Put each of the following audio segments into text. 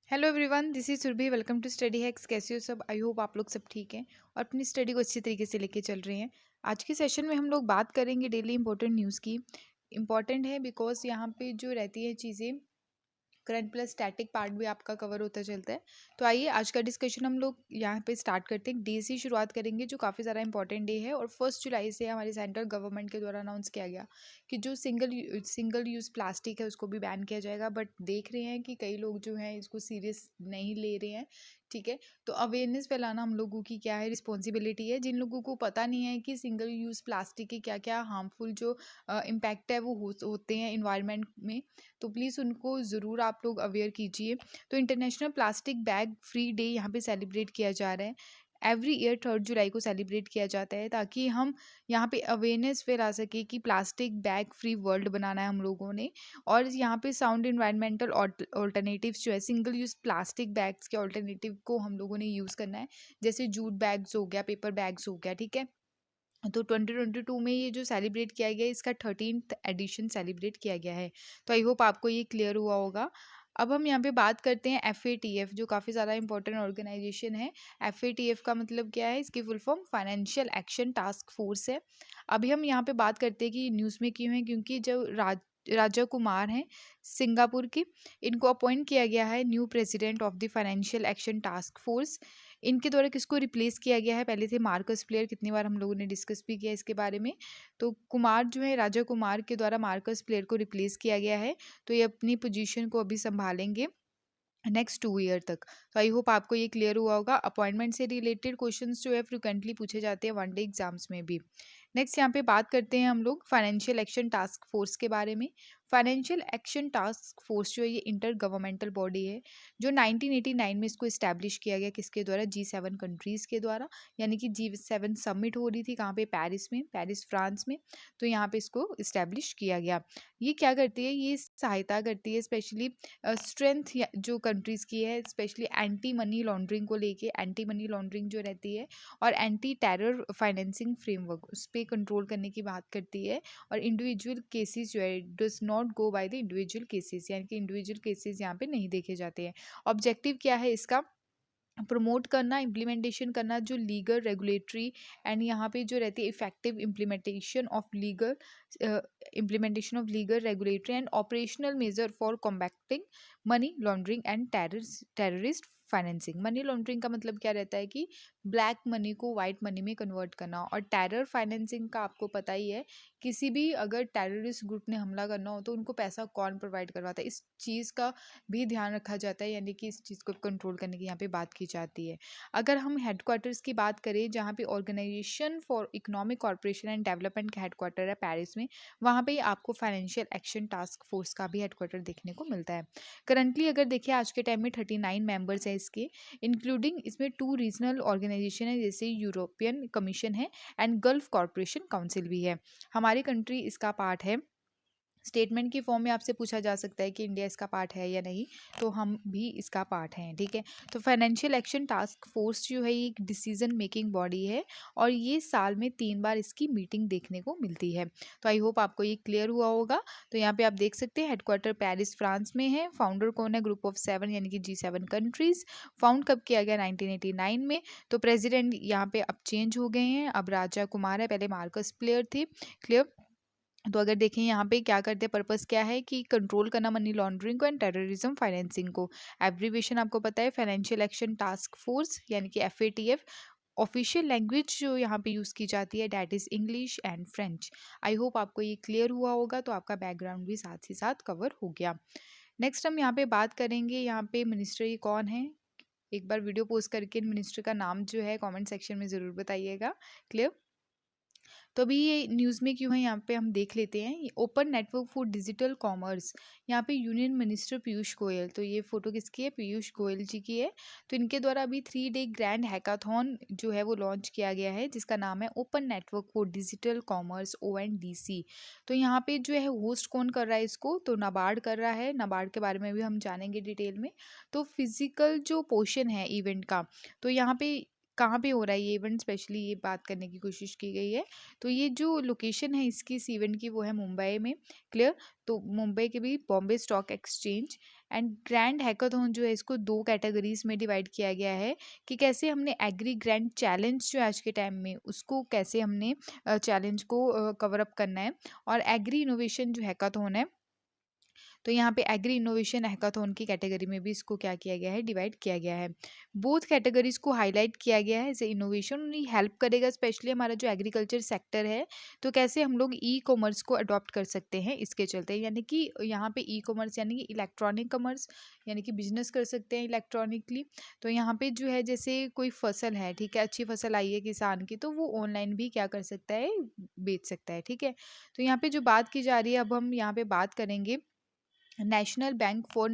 Hello everyone, this is Surabhi. Welcome to Study Hacks. कैसे हो सब? आई होप आप लोग सब ठीक हैं और अपनी स्टडी को अच्छी तरीके से लेके चल रहे हैं। आज के सेशन में हम लोग बात करेंगे डेली इंपॉर्टेंट न्यूज़ की। इंपॉर्टेंट है बिकॉज यहाँ पे जो रहती है चीज़ें, करंट प्लस स्टैटिक पार्ट भी आपका कवर होता चलता है। तो आइए आज का डिस्कशन हम लोग यहाँ पे स्टार्ट करते हैं। डे से शुरुआत करेंगे जो काफ़ी ज़्यादा इंपॉर्टेंट डे है और 1 जुलाई से हमारे सेंट्रल गवर्नमेंट के द्वारा अनाउंस किया गया कि जो सिंगल यूज़ प्लास्टिक है उसको भी बैन किया जाएगा। बट देख रहे हैं कि कई लोग जो हैं इसको सीरियस नहीं ले रहे हैं। ठीक है, तो अवेयरनेस फैलाना हम लोगों की क्या है, रिस्पॉन्सिबिलिटी है। जिन लोगों को पता नहीं है कि सिंगल यूज़ प्लास्टिक के क्या क्या हार्मफुल जो इम्पैक्ट है वो होते हैं इन्वायरमेंट में, तो प्लीज़ उनको ज़रूर आप लोग अवेयर कीजिए। तो international plastic bag free day यहाँ पे सेलिब्रेट किया जा रहा है। एवरी ईयर 3 जुलाई को सेलिब्रेट किया जाता है ताकि हम यहाँ पे अवेयरनेस फैला सके कि प्लास्टिक बैग फ्री वर्ल्ड बनाना है हम लोगों ने। और यहाँ पे साउंड इन्वायरमेंटल ऑल्टरनेटिव्स जो है, सिंगल यूज़ प्लास्टिक बैग्स के ऑल्टरनेटिव को हम लोगों ने यूज़ करना है। जैसे जूट बैग्स हो गया, पेपर बैग्स हो गया। ठीक है, तो 2022 में ये जो सेलिब्रेट किया गया है इसका 13th एडिशन सेलिब्रेट किया गया है। तो आई होप आपको ये क्लियर हुआ होगा। अब हम यहाँ पे बात करते हैं FATF, जो काफ़ी ज़्यादा इंपॉर्टेंट ऑर्गेनाइजेशन है। FATF का मतलब क्या है? इसकी full form financial action task force है। अभी हम यहाँ पे बात करते हैं कि न्यूज़ में क्यों है, क्योंकि जो राजा कुमार हैं सिंगापुर की, इनको अपॉइंट किया गया है new president of the financial action task force. इनके द्वारा किसको रिप्लेस किया गया है? पहले थे मार्कस प्लेयर, कितनी बार हम लोगों ने डिस्कस भी किया इसके बारे में। तो कुमार जो है, राजा कुमार के द्वारा मार्कस प्लेयर को रिप्लेस किया गया है। तो ये अपनी पोजीशन को अभी संभालेंगे नेक्स्ट 2 ईयर तक। तो आई होप आपको ये क्लियर हुआ होगा। अपॉइंटमेंट से रिलेटेड क्वेश्चंस जो है फ्रिक्वेंटली पूछे जाते हैं वनडे एग्जाम्स में भी। नेक्स्ट यहाँ पे बात करते हैं हम लोग फाइनेंशियल एक्शन टास्क फोर्स के बारे में। फाइनेंशियल एक्शन टास्क फोर्स जो है ये इंटर गवर्नमेंटल बॉडी है जो 1989 में इसको इस्टेब्लिश किया गया। किसके द्वारा? G7 कंट्रीज़ के द्वारा। यानी कि G7 समिट हो रही थी कहाँ पे? पेरिस में, पेरिस फ्रांस में। तो यहाँ पे इसको इस्टेब्लिश किया गया। ये क्या करती है? ये सहायता करती है स्पेशली स्ट्रेंथ जो कंट्रीज़ की है, स्पेशली एंटी मनी लॉन्ड्रिंग को लेके। एंटी मनी लॉन्ड्रिंग जो रहती है और एंटी टेरर फाइनेंसिंग फ्रेमवर्क, उस पर कंट्रोल करने की बात करती है। और इंडिविजुअल केसेस जो है does not go by the individual cases, यानी कि इंडिविजुअल केसेस यहाँ पे नहीं देखे जाते हैं। ऑब्जेक्टिव क्या है इसका? प्रमोट करना, इम्प्लीमेंटेशन करना जो लीगल, रेगुलेटरी एंड यहाँ पे जो रहती है effective implementation of legal, regulatory and operational measure for combating money laundering and terrorist financing. Money laundering का मतलब क्या रहता है कि ब्लैक मनी को वाइट मनी में कन्वर्ट करना। और टेरर फाइनेंसिंग का आपको पता ही है, किसी भी अगर टेररिस्ट ग्रुप ने हमला करना हो तो उनको पैसा कौन प्रोवाइड करवाता है, इस चीज़ का भी ध्यान रखा जाता है। यानी कि इस चीज़ को कंट्रोल करने की यहाँ पे बात की जाती है। अगर हम हेडक्वार्टर्स की बात करें, जहाँ पे organisation for economic corporation and development का हेडक्वार्टर है पेरिस में, वहाँ पे आपको फाइनेंशियल एक्शन टास्क फोर्स का भी हेडक्वार्टर देखने को मिलता है। करंटली अगर देखिए आज के टाइम में 39 मेंबर्स हैं इसके, इंक्लूडिंग इसमें 2 रीजनल ऑर्गेनाइजेशन है जैसे यूरोपियन कमीशन है एंड गल्फ कॉर्पोरेशन काउंसिल भी है। हमारी कंट्री इसका पार्ट है। स्टेटमेंट की फॉर्म में आपसे पूछा जा सकता है कि इंडिया इसका पार्ट है या नहीं, तो हम भी इसका पार्ट हैं। ठीक है, तो फाइनेंशियल एक्शन टास्क फोर्स जो है ये एक डिसीजन मेकिंग बॉडी है और ये साल में 3 बार इसकी मीटिंग देखने को मिलती है। तो आई होप आपको ये क्लियर हुआ होगा। तो यहाँ पे आप देख सकते हैं हेडक्वार्टर पेरिस फ्रांस में है। फाउंडर कौन है? ग्रुप ऑफ 7 यानी कि G7 कंट्रीज। फाउंड कब किया गया? 1989 में। तो प्रेसिडेंट यहाँ पे अब चेंज हो गए हैं, अब राजा कुमार है, पहले मार्कस प्लेयर थे। क्लियर? तो अगर देखें यहाँ पे क्या करते हैं, पर्पस क्या है कि कंट्रोल करना मनी लॉन्ड्रिंग को एंड टेररिज्म फाइनेंसिंग को। एब्रीविएशन आपको पता है फाइनेंशियल एक्शन टास्क फोर्स यानी कि FATF। ऑफिशियल लैंग्वेज जो यहाँ पे यूज़ की जाती है that is English and French. I hope आपको ये क्लियर हुआ होगा, तो आपका बैकग्राउंड भी साथ ही साथ कवर हो गया। नेक्स्ट हम यहाँ पे बात करेंगे, यहाँ पे मिनिस्टर ये कौन है? एक बार वीडियो पोस्ट करके मिनिस्टर का नाम जो है कमेंट सेक्शन में ज़रूर बताइएगा। क्लियर? तो अभी ये न्यूज़ में क्यों है यहाँ पे हम देख लेते हैं। ये open network for digital commerce, यहाँ पे यूनियन मिनिस्टर पीयूष गोयल, तो ये फोटो किसकी है? पीयूष गोयल जी की है। तो इनके द्वारा अभी 3 डे ग्रैंड हैकाथॉन जो है वो लॉन्च किया गया है जिसका नाम है open network for digital commerce ONDC। तो यहाँ पे जो है होस्ट कौन कर रहा है इसको? तो नाबार्ड कर रहा है। नाबार्ड के बारे में भी हम जानेंगे डिटेल में। तो फिजिकल जो पोर्शन है इवेंट का, तो यहाँ पे कहाँ पे हो रहा है ये इवेंट, स्पेशली ये बात करने की कोशिश की गई है। तो ये जो लोकेशन है इसकी, इस इवेंट की, वो है मुंबई में। क्लियर? तो मुंबई के भी Bombay stock exchange and grand hackathon जो है इसको 2 कैटेगरीज में डिवाइड किया गया है कि कैसे हमने एग्री ग्रैंड चैलेंज जो है आज के टाइम में उसको कैसे हमने चैलेंज को कवर अप करना है, और एग्री इनोवेशन जो हैकाथॉन है, तो यहाँ पे एग्री इनोवेशन हैकाथॉन की कैटेगरी में भी इसको क्या किया गया है, डिवाइड किया गया है। बोथ कैटेगरीज को हाईलाइट किया गया है। जैसे इनोवेशन हेल्प करेगा स्पेशली हमारा जो एग्रीकल्चर सेक्टर है, तो कैसे हम लोग ई कॉमर्स को अडॉप्ट कर सकते हैं इसके चलते, यानी कि यहाँ पे ई कॉमर्स यानी कि इलेक्ट्रॉनिक कॉमर्स, यानी कि बिजनेस कर सकते हैं इलेक्ट्रॉनिकली। तो यहाँ पे जो है जैसे कोई फसल है, ठीक है, अच्छी फसल आई है किसान की, तो वो ऑनलाइन भी क्या कर सकता है, बेच सकता है, ठीक है। तो यहाँ पे जो बात की जा रही है, अब हम यहाँ पे बात करेंगे national bank for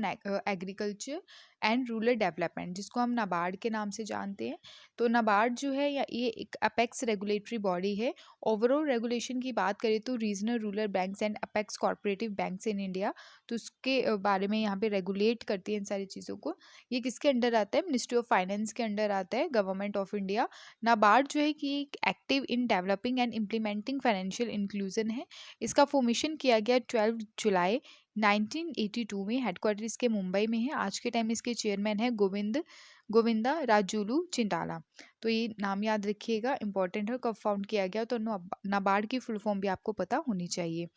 agriculture and rural development, जिसको हम नाबार्ड के नाम से जानते हैं। तो नाबार्ड जो है या ये एक अपेक्स रेगुलेटरी बॉडी है। ओवरऑल रेगुलेशन की बात करें तो regional rural banks and apex corporative banks in India, तो उसके बारे में यहाँ पे रेगुलेट करती है इन सारी चीज़ों को। ये किसके अंडर आता है, मिनिस्ट्री ऑफ फाइनेंस के अंडर आता है, गवर्नमेंट ऑफ इंडिया। नाबार्ड जो है कि एक active in developing and implementing financial inclusion है। इसका फॉर्मेशन किया गया 12 जुलाई 1982 में, हेडक्वार्टर इसके मुंबई में है। आज के टाइम इसके चेयरमैन है गोविंदा राजूलू चिंटाला। तो ये नाम याद रखिएगा, इंपॉर्टेंट है, कब फाउंड किया गया। तो नाबार्ड की फुल फॉर्म भी आपको पता होनी चाहिए।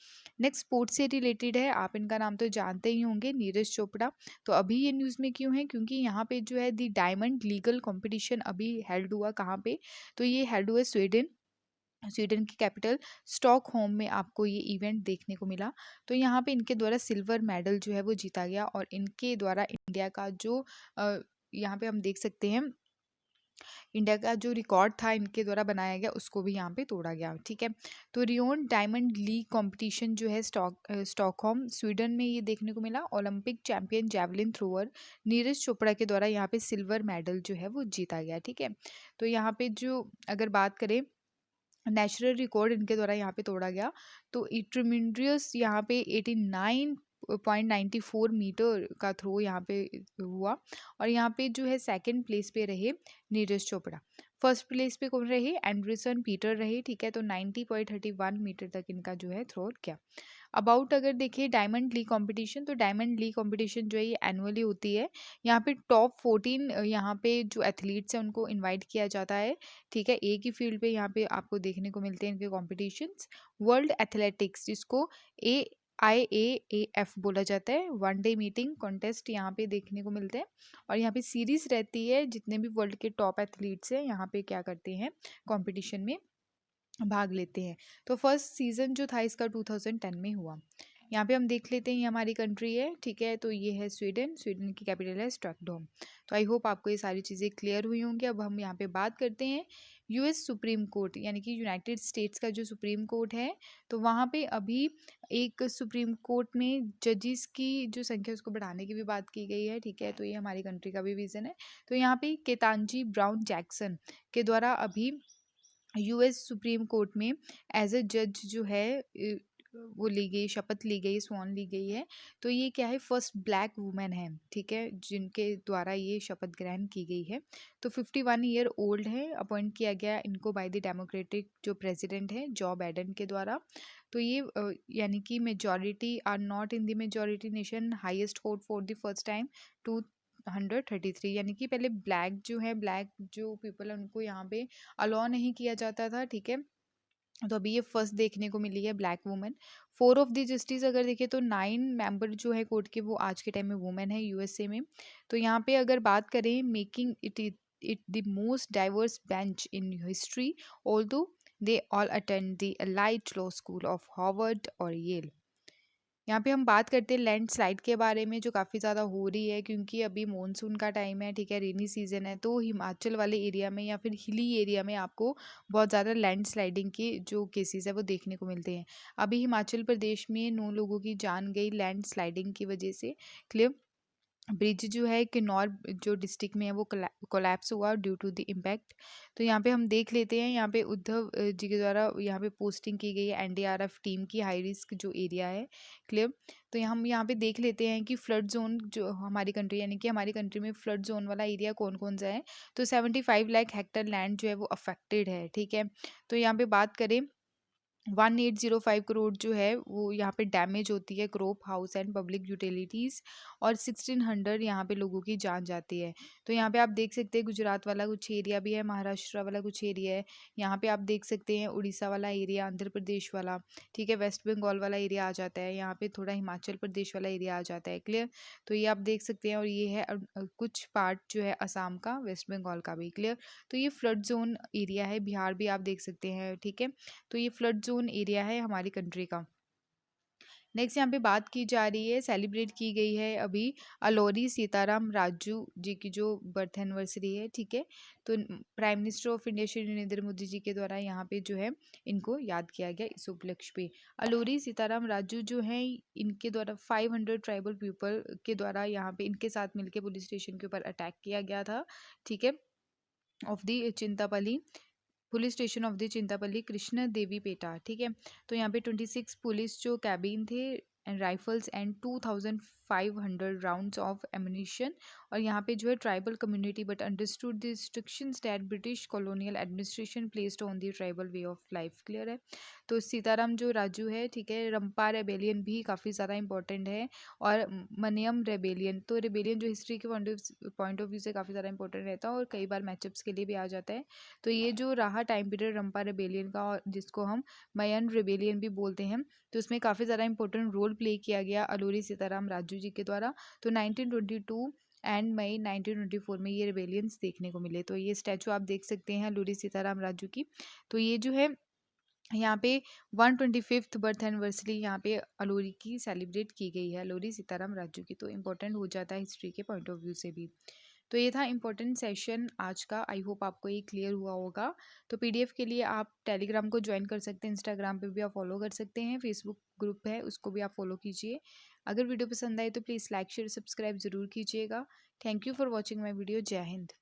नेक्स्ट स्पोर्ट्स से रिलेटेड है, आप इनका नाम तो जानते ही होंगे, नीरज चोपड़ा। तो अभी ये न्यूज़ में क्यों है, क्योंकि यहाँ पे जो है दी डायमंड लीगल कंपटीशन अभी हेल्ड हुआ, कहाँ पे, तो ये हेल्ड हुआ स्वीडन, स्वीडन की कैपिटल स्टॉकहोम में आपको ये इवेंट देखने को मिला। तो यहाँ पे इनके द्वारा सिल्वर मेडल जो है वो जीता गया, और इनके द्वारा इंडिया का जो यहाँ पे हम देख सकते हैं, इंडिया का जो रिकॉर्ड था इनके द्वारा बनाया गया उसको भी यहाँ पे तोड़ा गया, ठीक है। तो रियोन डायमंड लीग कंपटीशन जो है स्टॉकहोम स्वीडन में ये देखने को मिला। Olympic champion javelin thrower Neeraj Chopra के द्वारा यहाँ पे सिल्वर मेडल जो है वो जीता गया, ठीक है। तो यहाँ पे जो अगर बात करें, नेचुरल रिकॉर्ड इनके द्वारा यहाँ पे तोड़ा गया। तो ट्रिमेंड्रियस यहाँ पे 89.94 मीटर का थ्रो यहाँ पे हुआ, और यहाँ पे जो है सेकंड प्लेस पे रहे नीरज चोपड़ा। फर्स्ट प्लेस पे कौन रहे, एंडरसन पीटर रहे, ठीक है। तो 90.31 मीटर तक इनका जो है थ्रो किया। अबाउट अगर देखिए डायमंड लीग कंपटीशन, तो डायमंड लीग कंपटीशन जो है ये एनुअली होती है। यहाँ पे टॉप 14 यहाँ पे जो एथलीट्स हैं उनको इनवाइट किया जाता है, ठीक है। एक ही फील्ड पे यहाँ पे आपको देखने को मिलते हैं इनके कॉम्पिटिशन्स। वर्ल्ड एथलेटिक्स, जिसको AIAAF बोला जाता है, वन डे मीटिंग कॉन्टेस्ट यहाँ पे देखने को मिलते हैं। और यहाँ पे सीरीज रहती है, जितने भी वर्ल्ड के टॉप एथलीट्स हैं यहाँ पे क्या करते हैं, कॉम्पिटिशन में भाग लेते हैं। तो फर्स्ट सीजन जो था इसका 2010 में हुआ। यहाँ पे हम देख लेते हैं, ये हमारी कंट्री है, ठीक है। तो ये है स्वीडन, स्वीडन की कैपिटल है स्टॉकहोम। तो आई होप आपको ये सारी चीज़ें क्लियर हुई होंगी। अब हम यहाँ पे बात करते हैं US सुप्रीम कोर्ट, यानी कि यूनाइटेड स्टेट्स का जो सुप्रीम कोर्ट है। तो वहाँ पे अभी एक सुप्रीम कोर्ट में जजिस की जो संख्या उसको बढ़ाने की भी बात की गई है, ठीक है। तो ये हमारी कंट्री का भी विजन है। तो यहाँ पे केतानजी ब्राउन जैक्सन के द्वारा अभी US सुप्रीम कोर्ट में एज अ जज जो है वो ली गई, शपथ ली गई, स्वॉन ली गई है। तो ये क्या है, फर्स्ट ब्लैक वुमेन है, ठीक है, जिनके द्वारा ये शपथ ग्रहण की गई है। तो 51 ईयर ओल्ड है, अपॉइंट किया गया इनको बाय द डेमोक्रेटिक जो प्रेसिडेंट है जो बाइडेन के द्वारा। तो ये यानी कि majority are not in the majority nation, highest court for the first time 233, यानी कि पहले ब्लैक जो है, ब्लैक जो पीपल है उनको यहाँ पे अलाउ नहीं किया जाता था, ठीक है। तो अभी ये फर्स्ट देखने को मिली है black women. 4 of the justice अगर देखें तो 9 मेंबर जो है कोर्ट के वो आज के टाइम में वुमेन है USA में। तो यहाँ पे अगर बात करें, making it the most diverse bench in history, although they all attend the elite law school of Harvard और येल। यहाँ पे हम बात करते हैं लैंडस्लाइड के बारे में, जो काफ़ी ज़्यादा हो रही है क्योंकि अभी मॉनसून का टाइम है, ठीक है, रेनी सीजन है। तो हिमाचल वाले एरिया में या फिर हिली एरिया में आपको बहुत ज़्यादा लैंडस्लाइडिंग के जो केसेस है वो देखने को मिलते हैं। अभी हिमाचल प्रदेश में 9 लोगों की जान गई लैंडस्लाइडिंग की वजह से। क्लियर, ब्रिज जो है किन्नौर जो डिस्ट्रिक्ट में है वो कोलैप्स हुआ ड्यू टू द इम्पैक्ट। तो यहाँ पे हम देख लेते हैं, यहाँ पे उद्धव जी के द्वारा यहाँ पे पोस्टिंग की गई है NDRF टीम की, हाई रिस्क जो एरिया है। क्लियर, तो हम यहाँ पे देख लेते हैं कि फ्लड जोन जो हमारी कंट्री, यानी कि हमारी कंट्री में फ्लड जोन वाला एरिया कौन कौन सा है। तो 75 लाख हेक्टर लैंड जो है वो अफेक्टेड है, ठीक है। तो यहाँ पे बात करें 1805 करोड़ जो है वो यहाँ पे डैमेज होती है crop house and public utilities, और 1600 यहाँ पे लोगों की जान जाती है। तो यहाँ पे आप देख सकते हैं गुजरात वाला कुछ एरिया भी है, महाराष्ट्र वाला कुछ एरिया है, यहाँ पे आप देख सकते हैं उड़ीसा वाला एरिया, आंध्र प्रदेश वाला, ठीक है, वेस्ट बंगाल वाला एरिया आ जाता है, यहाँ पे थोड़ा हिमाचल प्रदेश वाला एरिया आ जाता है। क्लियर? तो ये आप देख सकते हैं, और ये है कुछ पार्ट जो है असम का, वेस्ट बंगाल का भी। क्लियर? तो ये फ्लड जोन एरिया है, बिहार भी आप देख सकते हैं, ठीक है। तो ये फ्लड जोन एरिया है हमारी कंट्री का। नेक्स्ट यहाँ पे बात की जा रही है, सेलिब्रेट की गई है अभी अलोरी सीताराम राजू जी की जो बर्थ एनिवर्सरी है, ठीक है। तो prime minister of India Shri Narendra Modi ji के द्वारा यहाँ पे जो है इनको याद किया गया इस उपलक्ष्य पे। अलोरी सीताराम राजू जो है इनके द्वारा 500 ट्राइबल पीपल के द्वारा यहाँ पे इनके साथ मिलकर पुलिस स्टेशन के ऊपर अटैक किया गया था, ठीक है, of the Chintapalli police station of the Chintapalli Krishna Devi PETA, ठीक है। तो यहाँ पे 26 पुलिस जो कैबिन थे and rifles and 2500 rounds of ammunition, और यहाँ पे जो है tribal community but understood the restrictions that British colonial administration placed on the tribal way of life. Clear है? तो सीताराम जो राजू है, ठीक है, रंपा रेबेलियन भी काफ़ी ज़्यादा इंपॉर्टेंट है, और मनियम रेबेलियन, तो रेबेलियन जो हिस्ट्री के पॉइंट ऑफ व्यू से काफ़ी ज़्यादा इंपॉर्टेंट रहता है और कई बार मैचअप्स के लिए भी आ जाता है। तो ये जो रहा टाइम पीरियड रंपा रेबेलियन का, और जिसको हम मयन रेबेलियन भी बोलते हैं, तो इसमें काफ़ी ज़्यादा इंपॉर्टेंट रोल प्ले किया गया अलोरी सीताराम राजू जी के द्वारा। तो 1922 एंड मई 1924 में ये रिबेलियंस देखने को मिले। तो ये स्टैचू आप देख सकते हैं अलोरी सीताराम राजू की। तो ये जो है यहाँ पे 125th बर्थ एनिवर्सरी यहाँ पे अलोरी की सेलिब्रेट की गई है, अलोरी सीताराम राजू की। तो इम्पोर्टेंट हो जाता है हिस्ट्री के पॉइंट ऑफ व्यू से भी। तो ये था इम्पोर्टेंट सेशन आज का। आई होप आपको ये क्लियर हुआ होगा। तो पीडीएफ के लिए आप टेलीग्राम को ज्वाइन कर सकते हैं, इंस्टाग्राम पे भी आप फॉलो कर सकते हैं, फेसबुक ग्रुप है उसको भी आप फॉलो कीजिए। अगर वीडियो पसंद आए तो प्लीज़ लाइक शेयर सब्सक्राइब ज़रूर कीजिएगा। Thank you for watching my video. जय हिंद।